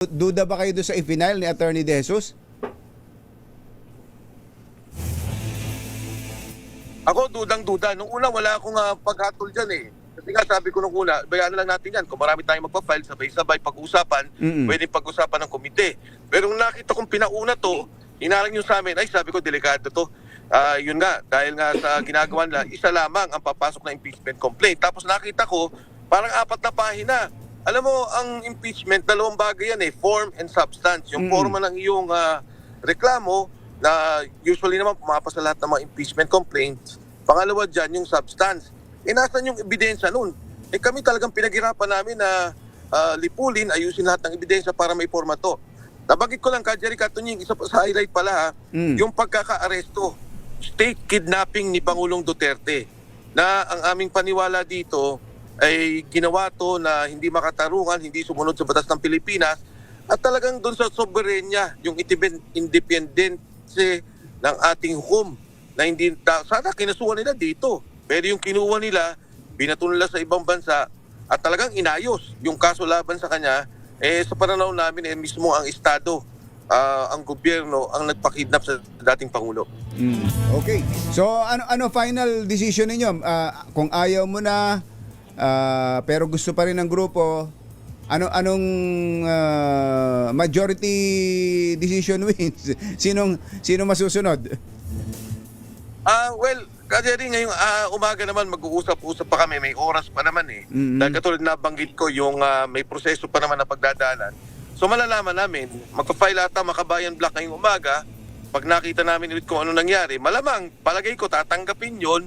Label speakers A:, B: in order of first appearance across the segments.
A: Duda ba kayo doon sa i-final ni Attorney De Jesus?
B: Ako, dudang-duda. Nung una, wala akong paghatol dyan eh. Kasi nga sabi ko nung una, bayaan na lang natin yan. Kung marami tayong magpa-file, sabay-sabay pag-usapan, pwedeng pag-usapan ng komite. Pero nung nakita kong pinauna to, inalang nyo sa amin, ay sabi ko, delikado to. Yun nga, dahil nga sa ginagawa nila, isa lamang ang papasok na impeachment complaint. Tapos nakita ko, parang 4 na pahina. Alam mo, ang impeachment, 2 bagay yan eh, form and substance. Yung forma ng iyong reklamo, na usually naman pumapasa lahat ng mga impeachment complaints. Pangalawa dyan, yung substance. Nasan yung ebidensya nun? Kami talagang pinaghirapan namin na lipulin, ayusin lahat ng ebidensya para may forma to. Nabagit ko lang, Jerry Catunying, isa pa sa highlight pala yung pagkaka-aresto, state kidnapping ni Pangulong Duterte, na ang aming paniwala dito ay ginawa to na hindi makatarungan, hindi sumunod sa batas ng Pilipinas, at talagang doon sa soberenya, yung independency ng ating hukom, na hindi, sana kinasuhan nila dito. Pero yung kinuha nila, binato nila sa ibang bansa, at talagang inayos yung kaso laban sa kanya, sa pananaw namin mismo ang Estado, ang gobyerno, ang nagpakidnap sa dating Pangulo.
A: Okay. So ano final decision ninyo? Kung ayaw mo na, pero gusto pa rin ng grupo, anong majority decision wins? Sino masusunod?
B: Well, Jerry, ngayong umaga naman mag-uusap-usap pa kami, may oras pa naman eh. Dahil katulad na banggit ko, yung may proseso pa naman na pagdadaanan. So malalaman namin, magpa-file ata Makabayan Black ngayong umaga. Pag nakita namin ulit kung ano nangyari, malamang, palagay ko, tatanggapin yon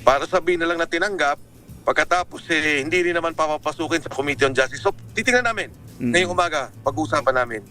B: para sabihin na lang na tinanggap. Pagkatapos, hindi rin naman papapasukin sa Committee on Justice. So, titingnan namin ngayong umaga, pag-uusapan namin.